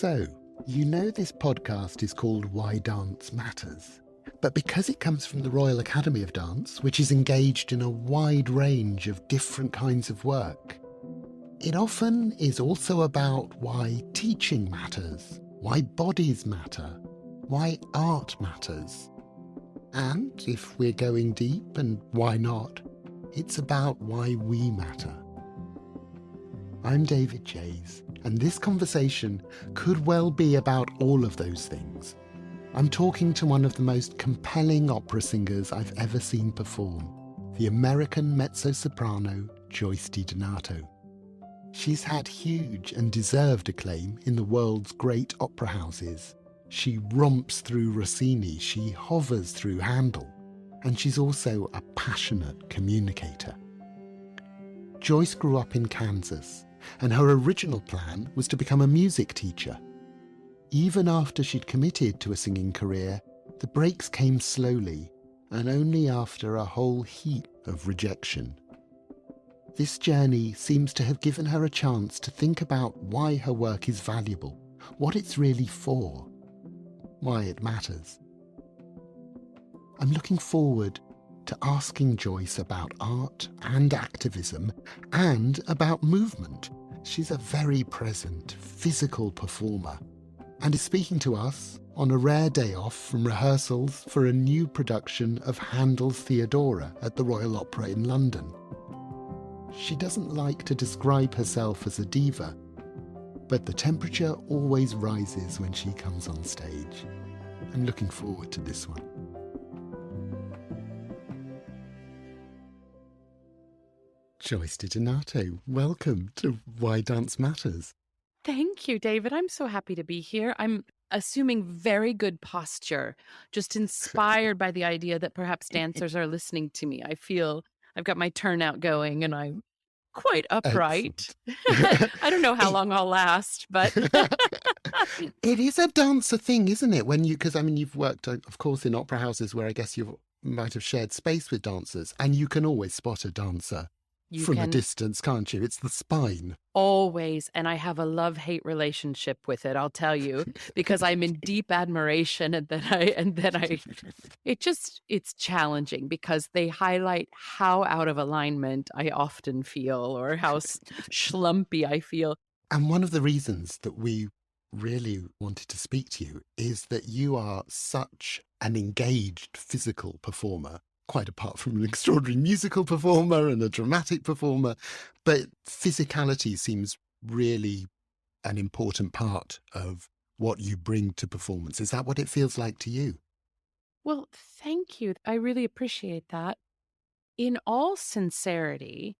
So, you know this podcast is called Why Dance Matters, but because it comes from the Royal Academy of Dance, which is engaged in a wide range of different kinds of work, it often is also about why teaching matters, why bodies matter, why art matters. And if we're going deep, and why not, it's about why we matter. I'm David Jays, and this conversation could well be about all of those things. I'm talking to one of the most compelling opera singers I've ever seen perform, the American mezzo-soprano Joyce DiDonato. She's had huge and deserved acclaim in the world's great opera houses. She romps through Rossini, she hovers through Handel, and she's also a passionate communicator. Joyce grew up in Kansas, and her original plan was to become a music teacher. Even after she'd committed to a singing career, the breaks came slowly, and only after a whole heap of rejection. This journey seems to have given her a chance to think about why her work is valuable, what it's really for, why it matters. I'm looking forward to asking Joyce about art and activism and about movement. She's a very present, physical performer and is speaking to us on a rare day off from rehearsals for a new production of Handel's Theodora at the Royal Opera in London. She doesn't like to describe herself as a diva, but the temperature always rises when she comes on stage. I'm looking forward to this one. Joyce DiDonato, welcome to Why Dance Matters. Thank you, David. I'm so happy to be here. I'm assuming very good posture, just inspired by the idea that perhaps dancers are listening to me. I feel I've got my turnout going and I'm quite upright. I don't know how long I'll last, but it is a dancer thing, isn't it? Because you've worked, of course, in opera houses where I guess you might have shared space with dancers, and you can always spot a dancer from a distance, can't you? It's the spine. Always. And I have a love-hate relationship with it, I'll tell you, because I'm in deep admiration it's challenging because they highlight how out of alignment I often feel or how schlumpy I feel. And one of the reasons that we really wanted to speak to you is that you are such an engaged physical performer, quite apart from an extraordinary musical performer and a dramatic performer, but physicality seems really an important part of what you bring to performance. Is that what it feels like to you? Well, thank you. I really appreciate that. In all sincerity,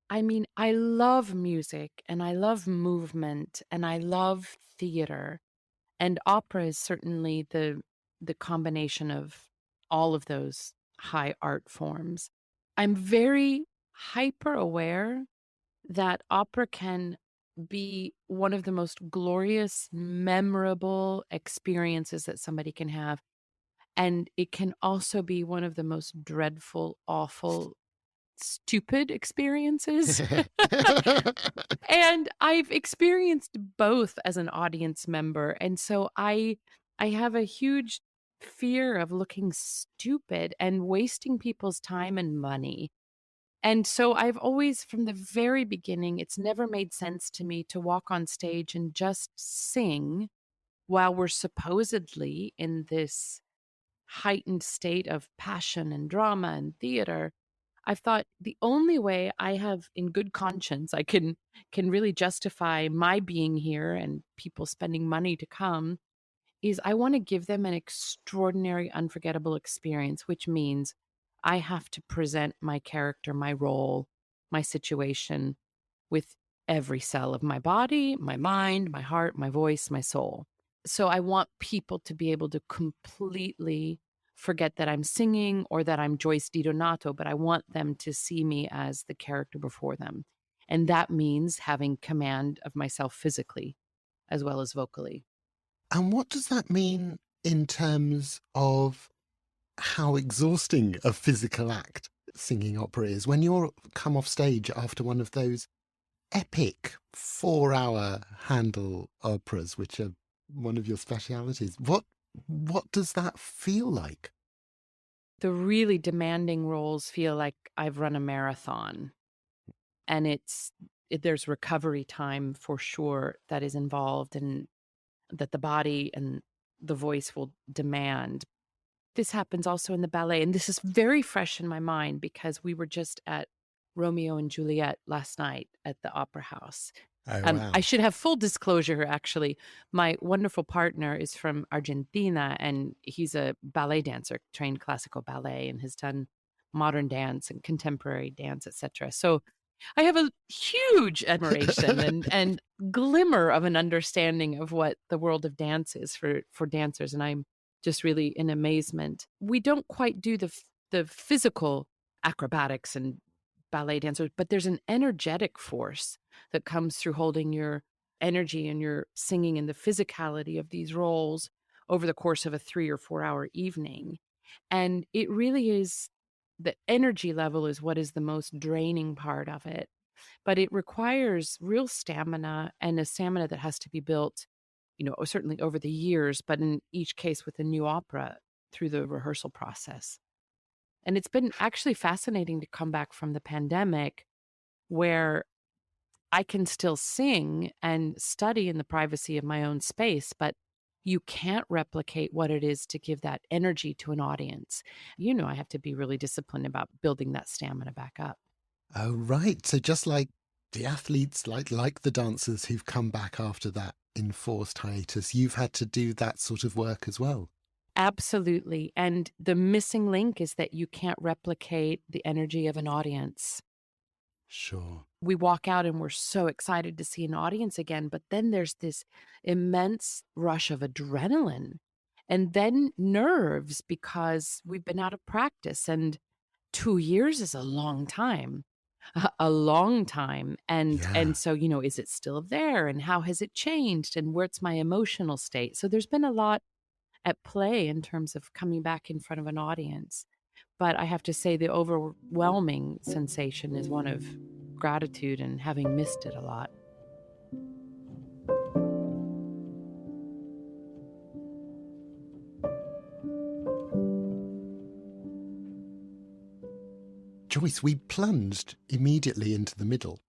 I love music and I love movement and I love theater, and opera is certainly the combination of all of those high art forms. I'm very hyper aware that opera can be one of the most glorious, memorable experiences that somebody can have. And it can also be one of the most dreadful, awful, stupid experiences. And I've experienced both as an audience member. And so I have a huge fear of looking stupid and wasting people's time and money. And so I've always, from the very beginning, it's never made sense to me to walk on stage and just sing while we're supposedly in this heightened state of passion and drama and theater. I've thought the only way I have in good conscience I can really justify my being here and people spending money to come is I want to give them an extraordinary, unforgettable experience, which means I have to present my character, my role, my situation with every cell of my body, my mind, my heart, my voice, my soul. So I want people to be able to completely forget that I'm singing or that I'm Joyce DiDonato, but I want them to see me as the character before them. And that means having command of myself physically as well as vocally. And what does that mean in terms of how exhausting a physical act singing opera is? When you're come off stage after one of those epic 4-hour Handel operas, which are one of your specialities. What does that feel like? The really demanding roles feel like I've run a marathon, and there's recovery time for sure that is involved and that the body and the voice will demand. This happens also in the ballet, and this is very fresh in my mind because we were just at Romeo and Juliet last night at the Opera House. Oh, I wow. should have full disclosure, actually. My wonderful partner is from Argentina, and he's a ballet dancer, trained classical ballet, and has done modern dance and contemporary dance, etc. So I have a huge admiration and glimmer of an understanding of what the world of dance is for dancers, and I'm just really in amazement. We don't quite do the physical acrobatics and ballet dancers, but there's an energetic force that comes through holding your energy and your singing and the physicality of these roles over the course of a 3 or 4 hour evening. And it really is, the energy level is what is the most draining part of it. But it requires real stamina, and a stamina that has to be built, certainly over the years, but in each case with a new opera through the rehearsal process. And it's been actually fascinating to come back from the pandemic where I can still sing and study in the privacy of my own space, but you can't replicate what it is to give that energy to an audience. I have to be really disciplined about building that stamina back up. Oh, right. So just like the athletes, like the dancers who've come back after that enforced hiatus, you've had to do that sort of work as well. Absolutely. And the missing link is that you can't replicate the energy of an audience. Sure. We walk out and we're so excited to see an audience again, but then there's this immense rush of adrenaline and then nerves because we've been out of practice, and 2 years is a long time. A long time. And Yeah. so, is it still there, and how has it changed, and where's my emotional state? So there's been a lot at play in terms of coming back in front of an audience. But I have to say the overwhelming sensation is one of gratitude and having missed it a lot. Joyce, we plunged immediately into the middle.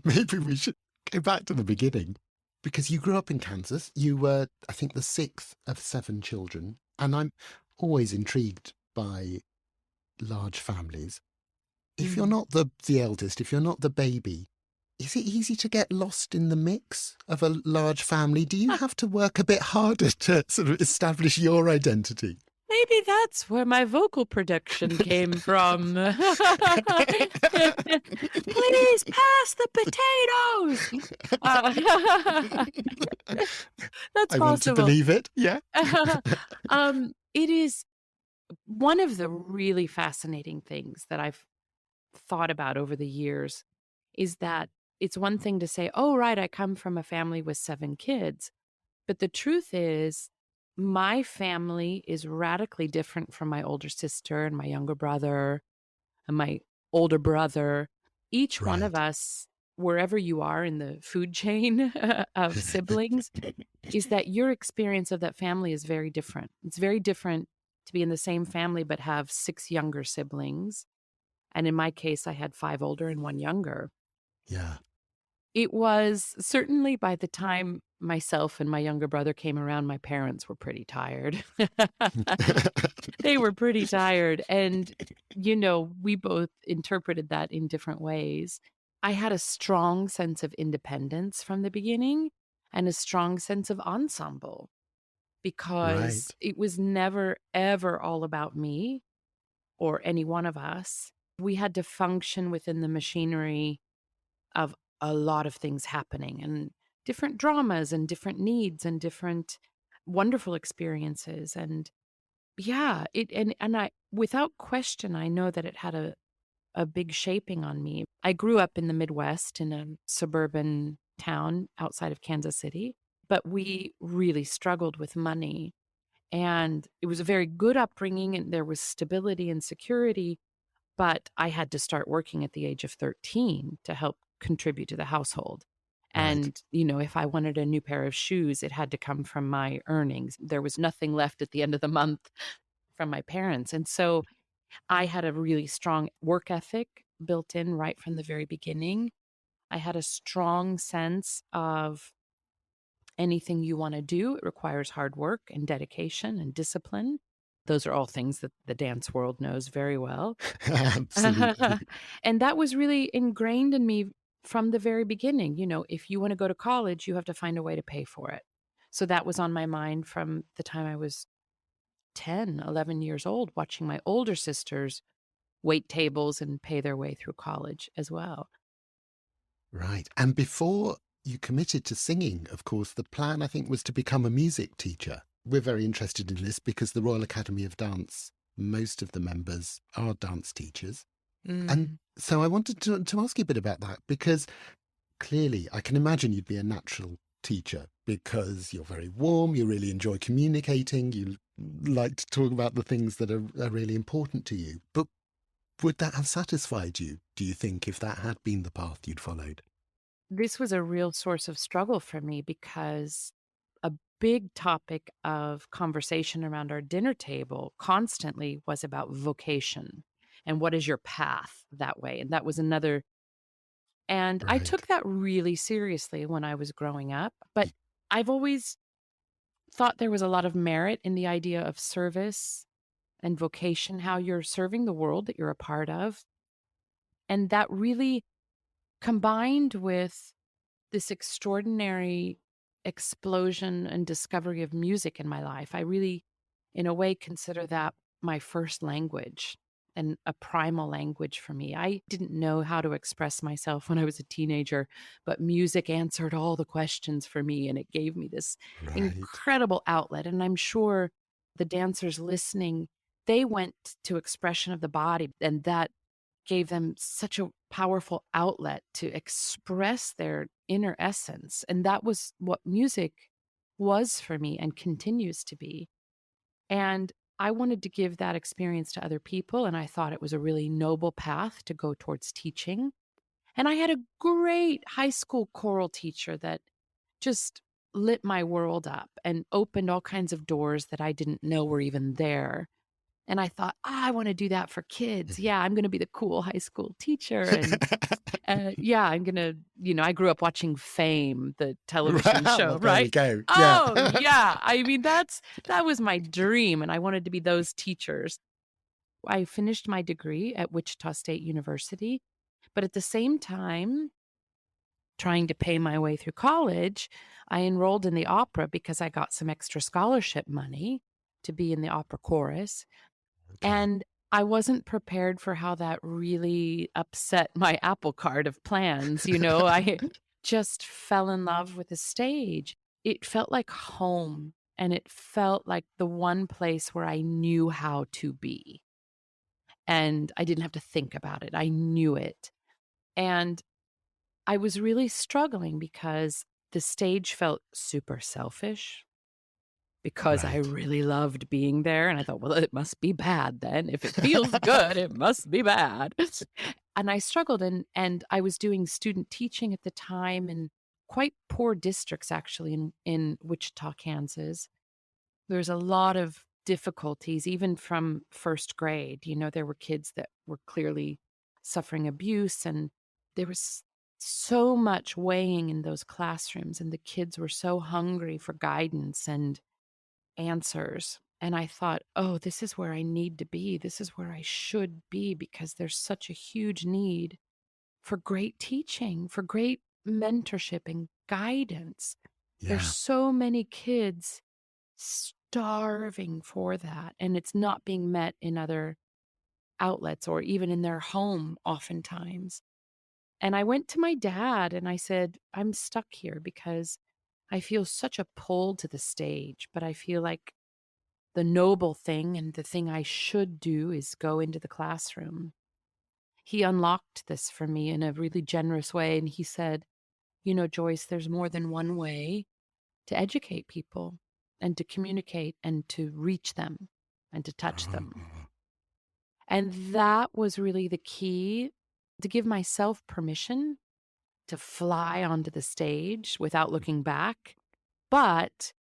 Maybe we should go back to the beginning. Because you grew up in Kansas. You were, I think, the sixth of seven children. And I'm always intrigued by large families. If you're Mm. not the eldest, if you're not the baby, is it easy to get lost in the mix of a large family? Do you have to work a bit harder to sort of establish your identity? Maybe that's where my vocal production came from. Please pass the potatoes. That's I want to possible. believe it. Yeah. It is one of the really fascinating things that I've thought about over the years is that it's one thing to say, oh, right, I come from a family with 7 kids. But the truth is, my family is radically different from my older sister and my younger brother and my older brother. Each one of Right. us, wherever you are in the food chain of siblings, is that your experience of that family is very different. It's very different to be in the same family but have 6 younger siblings. And in my case, I had 5 older and 1 younger. Yeah. It was certainly, by the time myself and my younger brother came around, my parents were pretty tired. They were pretty tired. And, we both interpreted that in different ways. I had a strong sense of independence from the beginning and a strong sense of ensemble because Right. it was never, ever all about me or any one of us. We had to function within the machinery of a lot of things happening and different dramas and different needs and different wonderful experiences. And yeah, and I, without question, I know that it had a big shaping on me. I grew up in the Midwest in a suburban town outside of Kansas City, but we really struggled with money. And it was a very good upbringing and there was stability and security, but I had to start working at the age of 13 to help contribute to the household. Right. And, if I wanted a new pair of shoes, it had to come from my earnings. There was nothing left at the end of the month from my parents. And so I had a really strong work ethic built in right from the very beginning. I had a strong sense of anything you want to do, it requires hard work and dedication and discipline. Those are all things that the dance world knows very well. Absolutely. And that was really ingrained in me from the very beginning. If you want to go to college, you have to find a way to pay for it. So that was on my mind from the time I was 10, 11 years old, watching my older sisters wait tables and pay their way through college as well. Right. And before you committed to singing, of course, the plan, I think, was to become a music teacher. We're very interested in this because the Royal Academy of Dance, most of the members are dance teachers. And Mm. so I wanted to ask you a bit about that because clearly I can imagine you'd be a natural teacher because you're very warm, you really enjoy communicating, you like to talk about the things that are really important to you. But would that have satisfied you, do you think, if that had been the path you'd followed? This was a real source of struggle for me because a big topic of conversation around our dinner table constantly was about vocation and what is your path that way. And that was another. And I Right. took that really seriously when I was growing up. But I've always thought there was a lot of merit in the idea of service and vocation, how you're serving the world that you're a part of. And that really combined with this extraordinary explosion and discovery of music in my life. I really, in a way, consider that my first language and a primal language for me. I didn't know how to express myself when I was a teenager, but music answered all the questions for me and it gave me this Right. incredible outlet. And I'm sure the dancers listening, they went to expression of the body and that gave them such a powerful outlet to express their inner essence. And that was what music was for me and continues to be. And I wanted to give that experience to other people. And I thought it was a really noble path to go towards teaching. And I had a great high school choral teacher that just lit my world up and opened all kinds of doors that I didn't know were even there. And I thought, I want to do that for kids. Yeah, I'm going to be the cool high school teacher. And yeah, I'm going to, I grew up watching Fame, the television show, Well, there we right? go. Yeah. Oh, yeah. I mean, that was my dream. And I wanted to be those teachers. I finished my degree at Wichita State University. But at the same time, trying to pay my way through college, I enrolled in the opera because I got some extra scholarship money to be in the opera chorus. Okay. And I wasn't prepared for how that really upset my apple cart of plans. I just fell in love with the stage. It felt like home, and it felt like the one place where I knew how to be. And I didn't have to think about it. I knew it. And I was really struggling because the stage felt super selfish because I Right. really loved being there, and I thought, "Well, it must be bad then. If it feels good, it must be bad." And I struggled, and I was doing student teaching at the time in quite poor districts, actually, in Wichita, Kansas. There's a lot of difficulties, even from first grade. There were kids that were clearly suffering abuse, and there was so much weighing in those classrooms, and the kids were so hungry for guidance and answers. And I thought, oh, this is where I need to be. This is where I should be because there's such a huge need for great teaching, for great mentorship and guidance. There's Yeah. so many kids starving for that, and it's not being met in other outlets or even in their home oftentimes. And I went to my dad and I said, I'm stuck here because I feel such a pull to the stage, but I feel like the noble thing and the thing I should do is go into the classroom. He unlocked this for me in a really generous way. And he said, Joyce, there's more than one way to educate people and to communicate and to reach them and to touch them. Oh, And that was really the key to give myself permission to fly onto the stage without looking back, but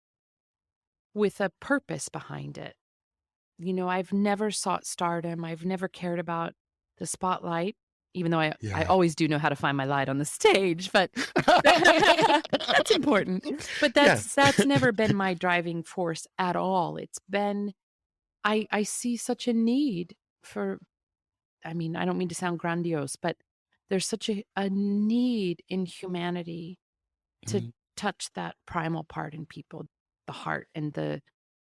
with a purpose behind it. I've never sought stardom. I've never cared about the spotlight, even though I Yeah. always do know how to find my light on the stage, but that's important. But Yes. that's never been my driving force at all. It's been I see such a need for, I don't mean to sound grandiose, but there's such a need in humanity to Mm, touch that primal part in people, the heart and the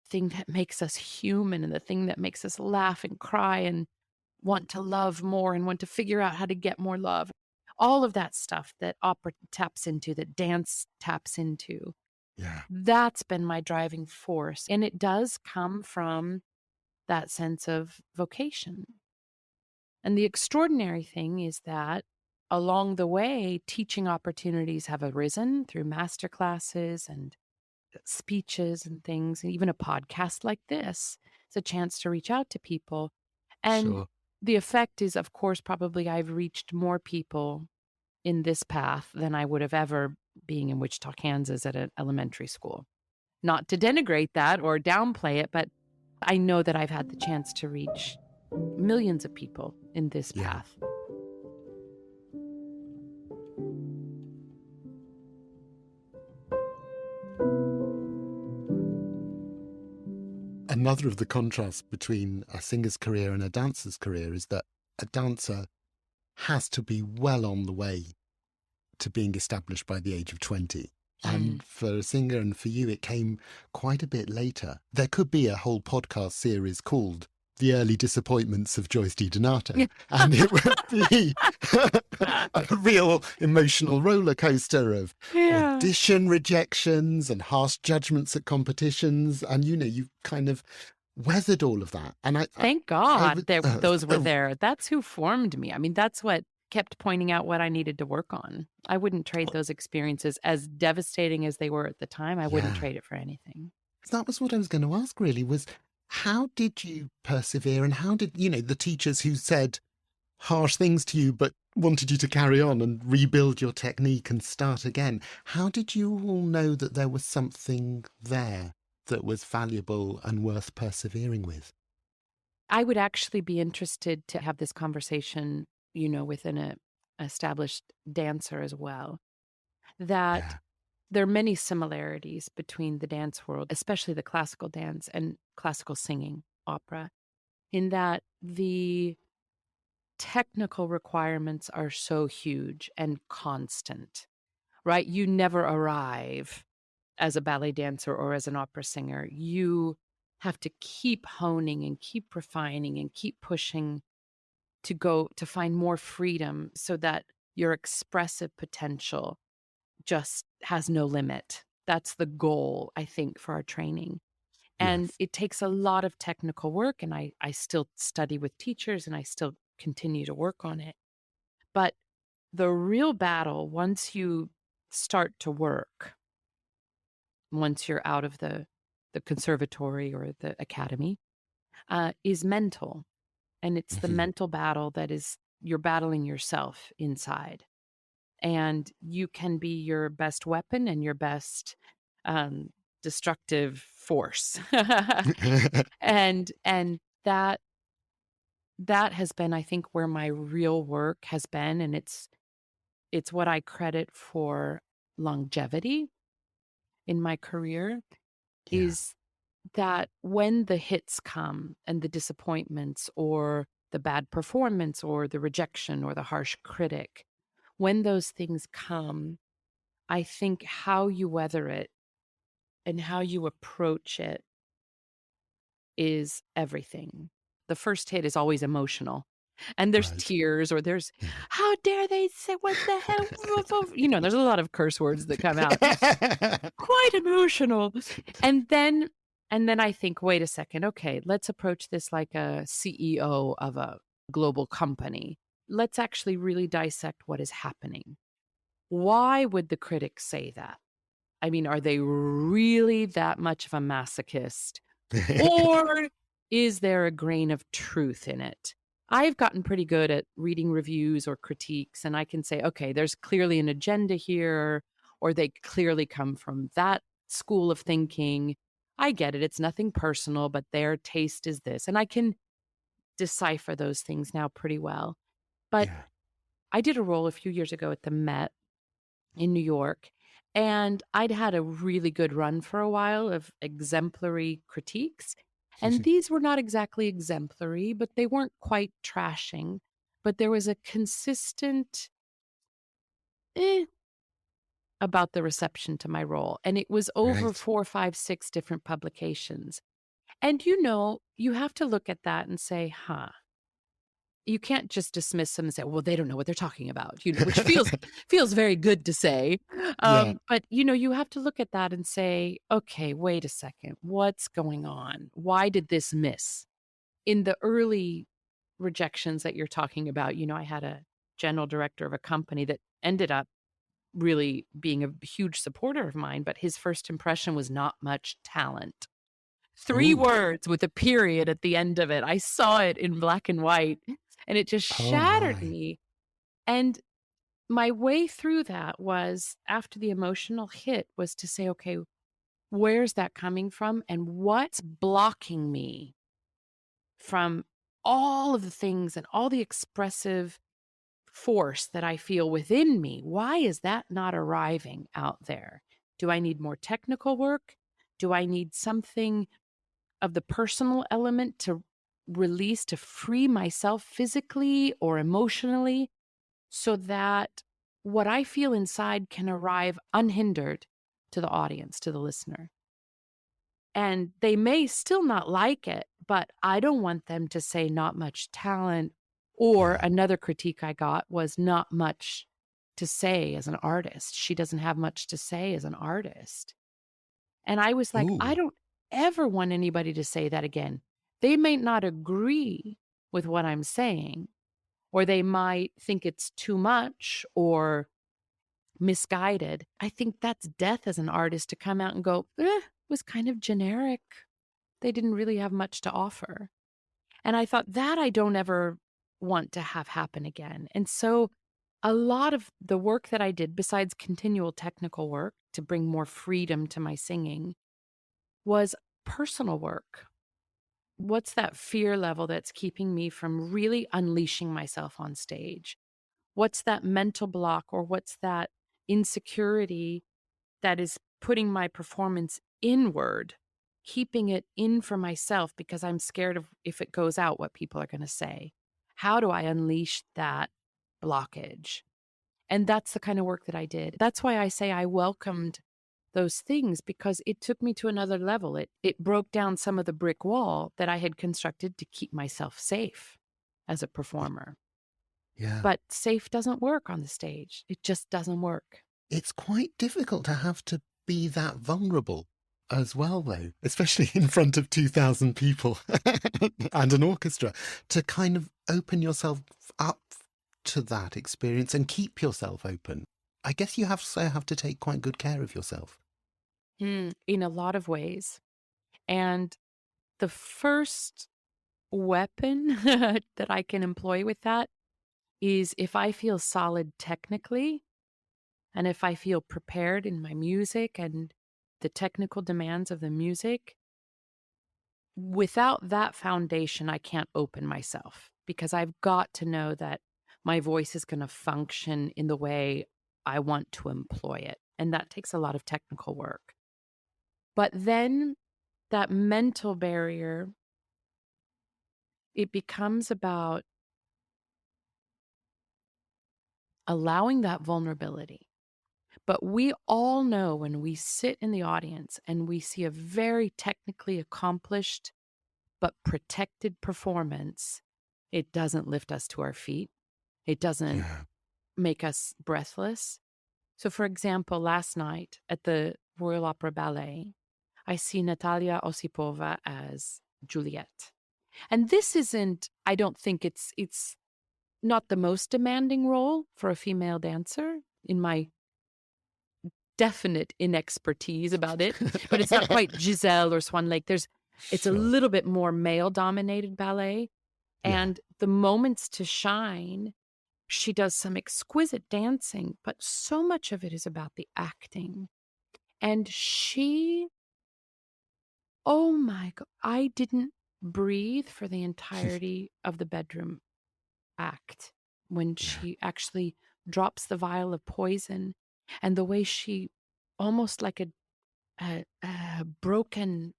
thing that makes us human and the thing that makes us laugh and cry and want to love more and want to figure out how to get more love. All of that stuff that opera taps into, that dance taps into. yeah. That's been my driving force. And it does come from that sense of vocation. And the extraordinary thing is that along the way, teaching opportunities have arisen through master classes and speeches and things, and even a podcast like this. It's a chance to reach out to people. And Sure. the effect is, of course, probably I've reached more people in this path than I would have ever being in Wichita, Kansas at an elementary school. Not to denigrate that or downplay it, but I know that I've had the chance to reach millions of people in this Yeah. path. Another of the contrasts between a singer's career and a dancer's career is that a dancer has to be well on the way to being established by the age of 20. And for a singer and for you, it came quite a bit later. There could be a whole podcast series called The Early Disappointments of Joyce DiDonato. And it would be a real emotional roller coaster of audition rejections and harsh judgments at competitions. And, you've kind of weathered all of that. And Thank God those were there. That's who formed me. That's what kept pointing out what I needed to work on. I wouldn't trade those experiences, as devastating as they were at the time. I wouldn't trade it for anything. That was what I was going to ask, really, was how did you persevere, and how did, the teachers who said harsh things to you but wanted you to carry on and rebuild your technique and start again, how did you all know that there was something there that was valuable and worth persevering with? I would actually be interested to have this conversation, with an established dancer as well, that Yeah. there are many similarities between the dance world, especially the classical dance and classical singing, opera, in that the technical requirements are so huge and constant, right? You never arrive as a ballet dancer or as an opera singer. You have to keep honing and keep refining and keep pushing to go to find more freedom so that your expressive potential just has no limit. That's the goal, I think, for our training. And Yes. it takes a lot of technical work, and I still study with teachers and I still continue to work on it. But the real battle, once you start to work, once you're out of the conservatory or the academy, is mental. And it's the Mhm. mental battle that is, you're battling yourself inside. And you can be your best weapon and your best destructive force. and that has been, I think, where my real work has been. And it's what I credit for longevity in my career, Yeah. is that when the hits come and the disappointments or the bad performance or the rejection or the harsh critic, when those things come, I think how you weather it and how you approach it is everything. The first hit is always emotional. And there's Right. tears, or there's, how dare they say, what the hell? There's a lot of curse words that come out. Quite emotional. And then I think, wait a second, okay, let's approach this like a CEO of a global company. Let's actually really dissect what is happening. Why would the critics say that? Are they really that much of a masochist? Or is there a grain of truth in it? I've gotten pretty good at reading reviews or critiques, and I can say, okay, there's clearly an agenda here, or they clearly come from that school of thinking. I get it. It's nothing personal, but their taste is this. And I can decipher those things now pretty well. But Yeah. I did a role a few years ago at the Met in New York, and I'd had a really good run for a while of exemplary critiques. And these were not exactly exemplary, but they weren't quite trashing. But there was a consistent eh, about the reception to my role. And it was over Right. 4, 5, 6 different publications. And you have to look at that and say, huh, you can't just dismiss them and say, well, they don't know what they're talking about, which feels very good to say. Yeah. But you have to look at that and say, okay, wait a second, what's going on? Why did this miss? In the early rejections that you're talking about, I had a general director of a company that ended up really being a huge supporter of mine, but his first impression was not much talent. 3 Oh. words with a period at the end of it. I saw it in black and white, and it just Oh shattered my. me. And my way through that was, after the emotional hit, was to say, "Okay, where's that coming from, and what's blocking me from all of the things and all the expressive force that I feel within me? Why is that not arriving out there? Do I need more technical work? Do I need something of the personal element to release, to free myself physically or emotionally, so that what I feel inside can arrive unhindered to the audience, to the listener? And they may still not like it, but I don't want them to say not much talent. Or Yeah. another critique I got was not much to say as an artist. She doesn't have much to say as an artist. And I was like, I Ooh. don't ever want anybody to say that again. They may not agree with what I'm saying, or they might think it's too much or misguided. I think that's death as an artist, to come out and go, it was kind of generic. They didn't really have much to offer. And I thought, that I don't ever want to have happen again. And so a lot of the work that I did, besides continual technical work to bring more freedom to my singing, was personal work. What's that fear level that's keeping me from really unleashing myself on stage? What's that mental block, or what's that insecurity that is putting my performance inward, keeping it in for myself because I'm scared of, if it goes out, what people are going to say? How do I unleash that blockage? And that's the kind of work that I did. That's why I say I welcomed those things, because it took me to another level. It broke down some of the brick wall that I had constructed to keep myself safe as a performer. Yeah. But safe doesn't work on the stage. It just doesn't work. It's quite difficult to have to be that vulnerable as well, though, especially in front of 2,000 people and an orchestra, to kind of open yourself up to that experience and keep yourself open. I guess you have to take quite good care of yourself. In a lot of ways. And the first weapon that I can employ with that is, if I feel solid technically, and if I feel prepared in my music and the technical demands of the music, without that foundation, I can't open myself, because I've got to know that my voice is going to function in the way I want to employ it. And that takes a lot of technical work. But then that mental barrier, it becomes about allowing that vulnerability. But we all know, when we sit in the audience and we see a very technically accomplished but protected performance, it doesn't lift us to our feet. It doesn't Yeah. make us breathless. So, for example, last night at the Royal Opera Ballet, I see Natalia Osipova as Juliet. And this isn't, I don't think it's not the most demanding role for a female dancer, in my definite inexpertise about it, but it's not quite Giselle or Swan Lake. It's a Sure. little bit more male dominated ballet. Yeah. And the moments to shine, she does some exquisite dancing, but so much of it is about the acting. And oh my God, I didn't breathe for the entirety of the bedroom act when Yeah. she actually drops the vial of poison, and the way she, almost like a broken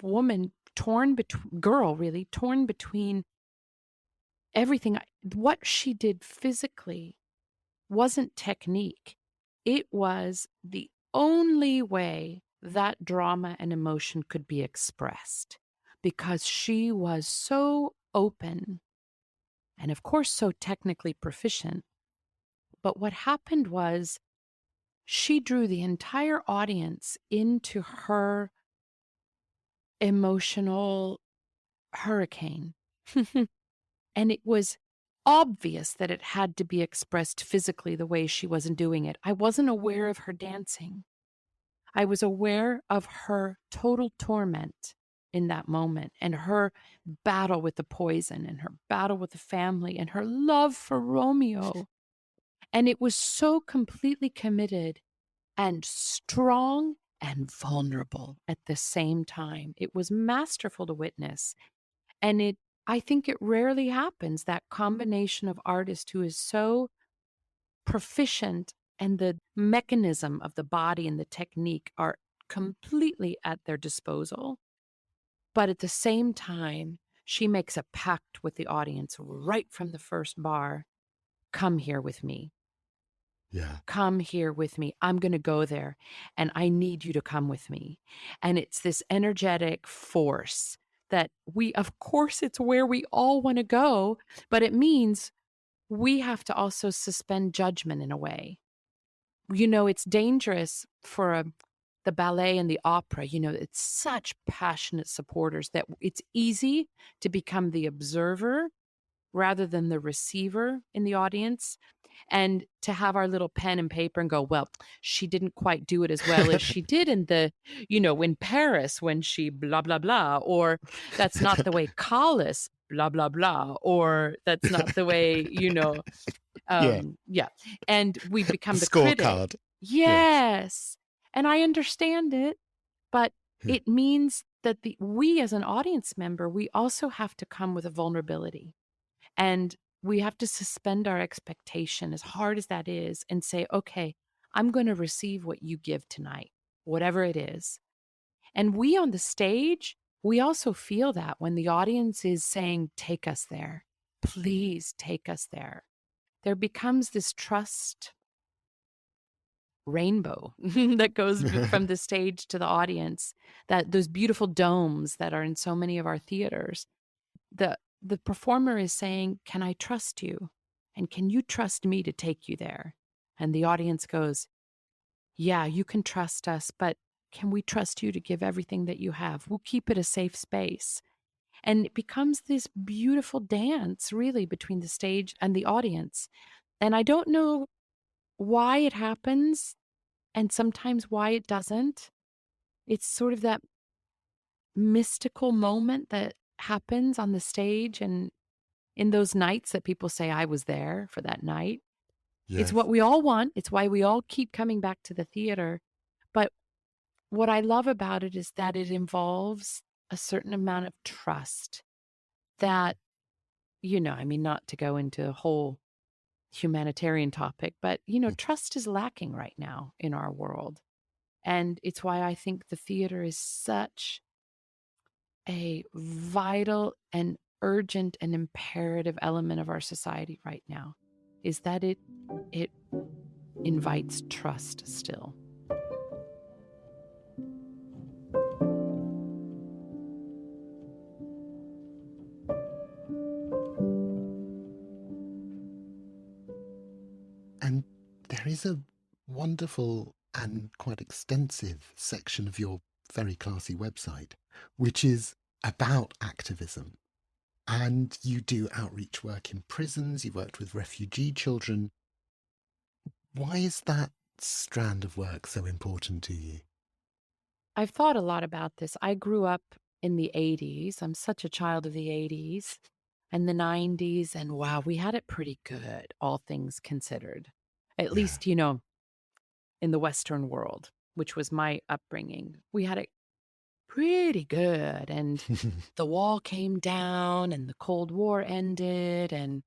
woman, torn between, girl really, torn between everything. What she did physically wasn't technique. It was the only way that drama and emotion could be expressed, because she was so open and, of course, so technically proficient. But what happened was she drew the entire audience into her emotional hurricane. And it was obvious that it had to be expressed physically the way she wasn't doing it. I wasn't aware of her dancing. I was aware of her total torment in that moment, and her battle with the poison, and her battle with the family, and her love for Romeo. And it was so completely committed and strong and vulnerable at the same time. It was masterful to witness. And I think it rarely happens, that combination of artist who is so proficient and the mechanism of the body and the technique are completely at their disposal. But at the same time, she makes a pact with the audience right from the first bar. Come here with me. Yeah. Come here with me. I'm going to go there, and I need you to come with me. And it's this energetic force that of course, it's where we all want to go, but it means we have to also suspend judgment in a way. It's dangerous for the ballet and the opera. It's such passionate supporters that it's easy to become the observer rather than the receiver in the audience, and to have our little pen and paper and go, well, she didn't quite do it as well as she did in Paris when she blah, blah, blah, or that's not the way Collis blah, blah, blah, or that's not the way, Yeah. yeah. And we The become the critic. scorecard. Yes. Yes. And I understand it, but Yeah. it means that we as an audience member, we also have to come with a vulnerability. And we have to suspend our expectation, as hard as that is, and say, okay, I'm going to receive what you give tonight, whatever it is. And we on the stage, we also feel that when the audience is saying, take us there, please take us there. There becomes this trust rainbow that goes from the stage to the audience, that those beautiful domes that are in so many of our theaters. The performer is saying, can I trust you? And can you trust me to take you there? And the audience goes, yeah, you can trust us, but can we trust you to give everything that you have? We'll keep it a safe space. And it becomes this beautiful dance, really, between the stage and the audience. And I don't know why it happens and sometimes why it doesn't. It's sort of that mystical moment that happens on the stage and in those nights that people say, I was there for that night. It's Yes. what we all want. It's why we all keep coming back to the theater. But what I love about it is that it involves a certain amount of trust that, not to go into a whole humanitarian topic, but, trust is lacking right now in our world. And it's why I think the theater is such a vital and urgent and imperative element of our society right now, is that it invites trust still. And there is a wonderful and quite extensive section of your very classy website, which is about activism. And you do outreach work in prisons, you worked with refugee children. Why is that strand of work so important to you? I've thought a lot about this. I grew up in the 80s. I'm such a child of the 80s. and the 90s. And wow, we had it pretty good, all things considered. At Yeah. least, in the Western world, which was my upbringing. We had it pretty good. And the wall came down and the Cold War ended and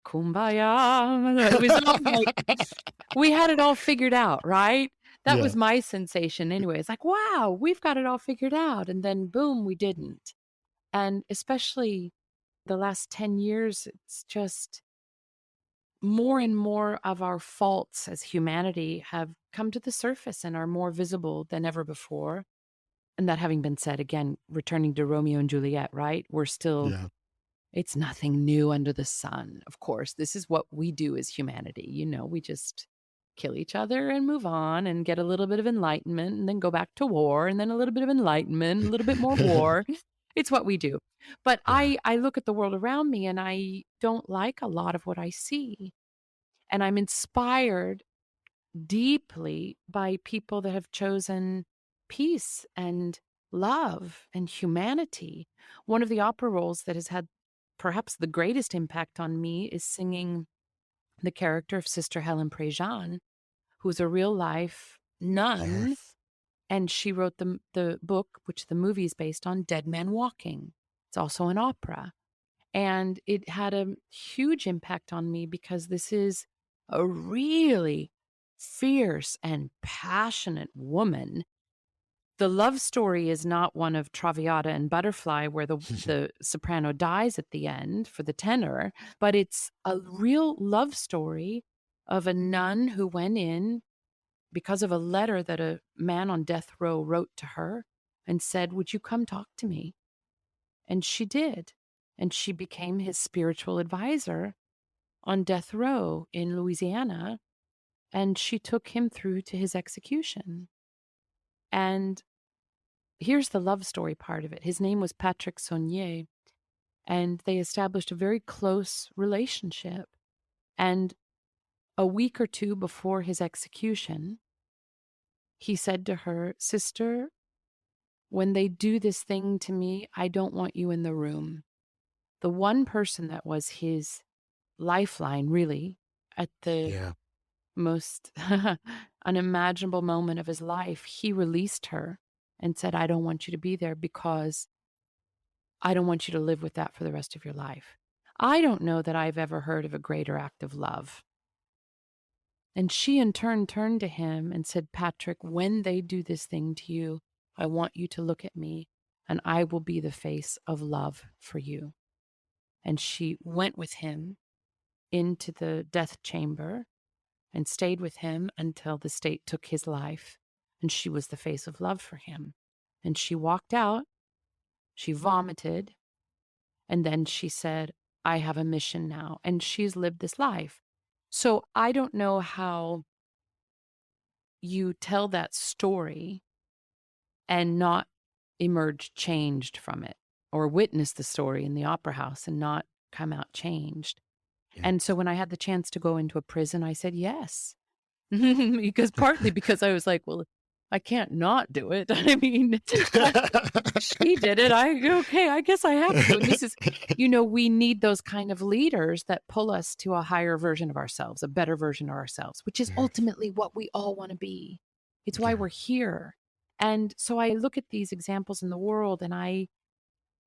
kumbaya. It was all like, we had it all figured out, right? That Yeah. was my sensation anyway. It's like, wow, we've got it all figured out. And then boom, we didn't. And especially the last 10 years, it's just more and more of our faults as humanity have come to the surface and are more visible than ever before. And that having been said, again, returning to Romeo and Juliet, right? We're still, Yeah. it's nothing new under the sun. Of course, this is what we do as humanity. We just kill each other and move on and get a little bit of enlightenment and then go back to war and then a little bit of enlightenment, a little bit more war. It's what we do. But Yeah. I look at the world around me and I don't like a lot of what I see. And I'm inspired deeply by people that have chosen peace and love and humanity. One of the opera roles that has had perhaps the greatest impact on me is singing the character of Sister Helen Prejean, who's a real life nun. Yes. And she wrote the book, which the movie is based on, Dead Man Walking. It's also an opera. And it had a huge impact on me because this is a really fierce and passionate woman. The love story is not one of Traviata and Butterfly, where the soprano dies at the end for the tenor, but it's a real love story of a nun who went in because of a letter that a man on death row wrote to her and said, "Would you come talk to me?" And she did. And she became his spiritual advisor on death row in Louisiana. And she took him through to his execution. And here's the love story part of it. His name was Patrick Saunier, and they established a very close relationship. And a week or two before his execution, he said to her, "Sister, when they do this thing to me, I don't want you in the room." The one person that was his lifeline, really, at the Yeah. most unimaginable moment of his life, he released her and said, "I don't want you to be there because I don't want you to live with that for the rest of your life." I don't know that I've ever heard of a greater act of love. And she in turn turned to him and said, "Patrick, when they do this thing to you, I want you to look at me and I will be the face of love for you." And she went with him into the death chamber and stayed with him until the state took his life. And she was the face of love for him. And she walked out, she vomited, and then she said, "I have a mission now." And she's lived this life. So I don't know how you tell that story and not emerge changed from it, or witness the story in the opera house and not come out changed. Yeah. And so when I had the chance to go into a prison, I said yes. Because partly because I was like, well, I can't not do it. I mean, she did it. Okay, I guess I have to. And this is, we need those kind of leaders that pull us to a higher version of ourselves, a better version of ourselves, which is Yes. ultimately what we all want to be. It's why Yeah. we're here. And so I look at these examples in the world, and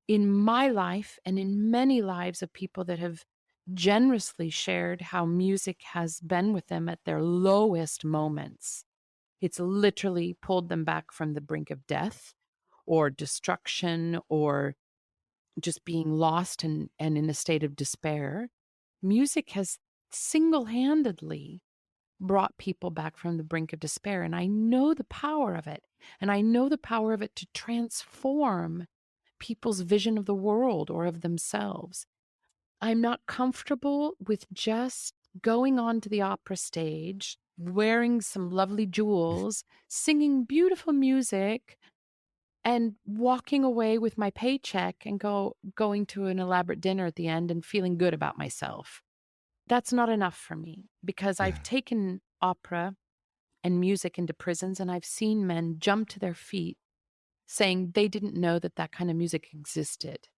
in my life and in many lives of people that have generously shared how music has been with them at their lowest moments. It's literally pulled them back from the brink of death or destruction or just being lost and in a state of despair. Music has single-handedly brought people back from the brink of despair. And I know the power of it. And I know the power of it to transform people's vision of the world or of themselves. I'm not comfortable with just going onto the opera stage, wearing some lovely jewels, singing beautiful music, and walking away with my paycheck and going to an elaborate dinner at the end and feeling good about myself. That's not enough for me because I've Yeah. taken opera and music into prisons and I've seen men jump to their feet saying they didn't know that that kind of music existed.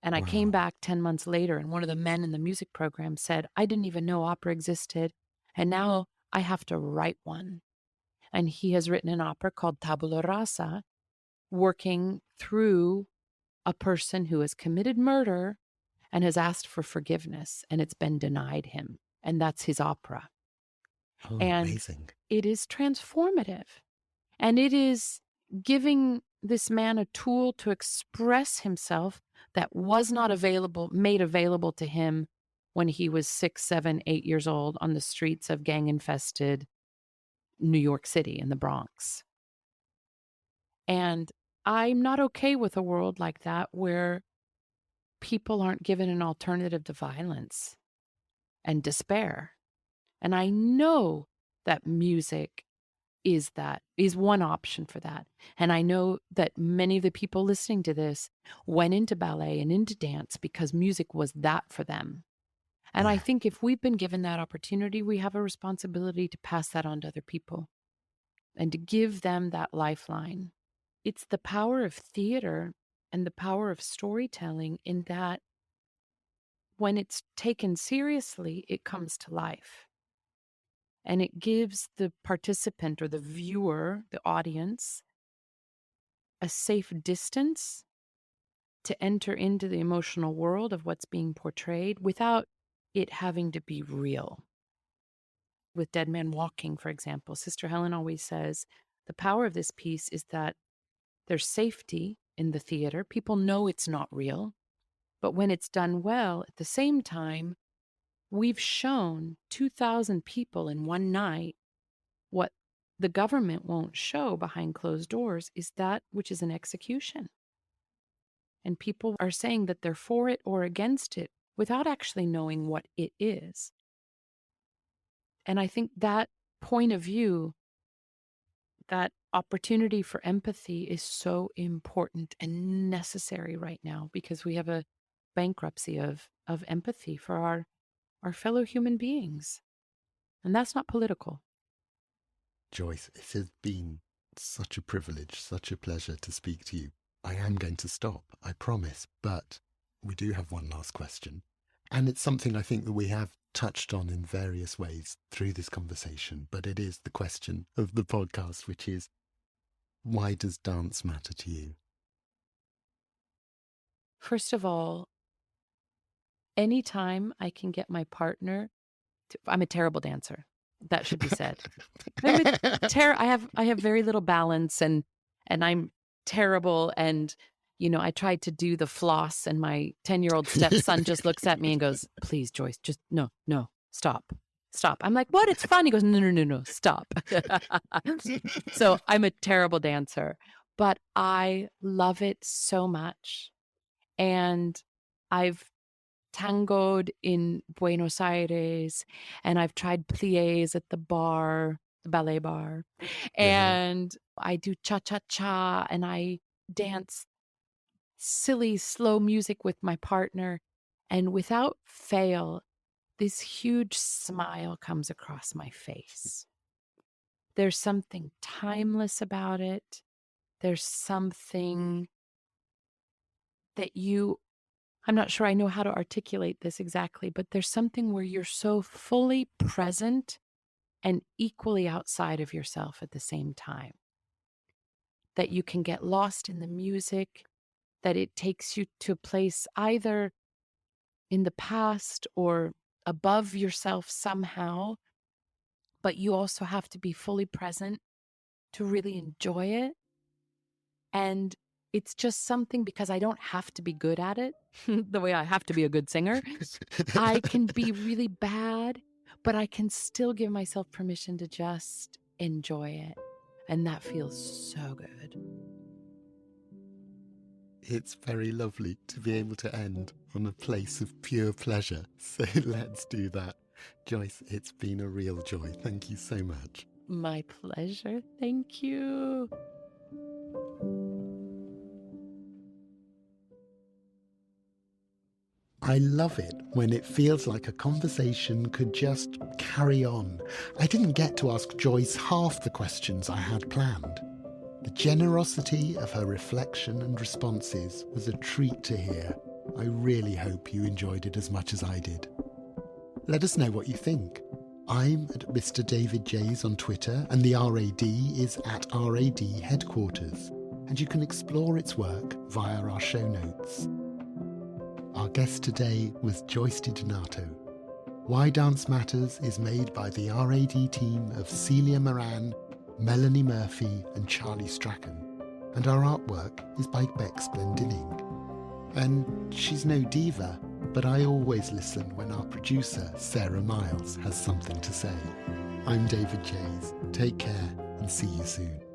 And I came Wow. back 10 months later, and one of the men in the music program said, I didn't even know opera existed. And now I have to write one. And he has written an opera called Tabula Rasa, working through a person who has committed murder and has asked for forgiveness, and it's been denied him. And that's his opera. Oh, And amazing. it is transformative. And it is giving this man a tool to express himself that was not made available to him when he was 6, 7, 8 years old on the streets of gang-infested New York City in the Bronx. And I'm not okay with a world like that where people aren't given an alternative to violence and despair. And I know that music is one option for that. And I know that many of the people listening to this went into ballet and into dance because music was that for them. And I Yeah. think if we've been given that opportunity, we have a responsibility to pass that on to other people and to give them that lifeline. It's the power of theater and the power of storytelling in that when it's taken seriously, it comes to life. And it gives the participant or the viewer, the audience, a safe distance to enter into the emotional world of what's being portrayed without it having to be real. With Dead Man Walking, for example, Sister Helen always says the power of this piece is that there's safety in the theater. People know it's not real. But when it's done well, at the same time, we've shown 2,000 people in one night. What the government won't show behind closed doors is that which is an execution. And people are saying that they're for it or against it without actually knowing what it is. And I think that point of view, that opportunity for empathy is so important and necessary right now because we have a bankruptcy of empathy for our fellow human beings. And that's not political. Joyce, it has been such a privilege, such a pleasure to speak to you. I am going to stop, I promise, but we do have one last question. And it's something I think that we have touched on in various ways through this conversation, but it is the question of the podcast, which is, why does dance matter to you? First of all, anytime I can get my partner I'm a terrible dancer. That should be said. I have very little balance and I'm terrible. And, I tried to do the floss and my 10-year-old stepson just looks at me and goes, please, Joyce, just no, stop. I'm like, what? It's fun. He goes, no, stop. So I'm a terrible dancer, but I love it so much. And I've tangoed in Buenos Aires, and I've tried pliés at the bar, the ballet bar, and I do cha-cha-cha, and I dance silly, slow music with my partner, and without fail, this huge smile comes across my face. There's something timeless about it. There's something that I'm not sure I know how to articulate this exactly, but there's something where you're so fully present and equally outside of yourself at the same time that you can get lost in the music, that it takes you to a place either in the past or above yourself somehow, but you also have to be fully present to really enjoy it. And it's just something because I don't have to be good at it the way I have to be a good singer. I can be really bad, but I can still give myself permission to just enjoy it. And that feels so good. It's very lovely to be able to end on a place of pure pleasure. So let's do that. Joyce, it's been a real joy. Thank you so much. My pleasure. Thank you. I love it when it feels like a conversation could just carry on. I didn't get to ask Joyce half the questions I had planned. The generosity of her reflection and responses was a treat to hear. I really hope you enjoyed it as much as I did. Let us know what you think. I'm at Mr. David Jays on Twitter, and the RAD is at RAD Headquarters, and you can explore its work via our show notes. Our guest today was Joyce DiDonato. Why Dance Matters is made by the RAD team of Celia Moran, Melanie Murphy and Charlie Strachan, and our artwork is by Bex Glendinning. And she's no diva, but I always listen when our producer, Sarah Miles, has something to say. I'm David Jays. Take care and see you soon.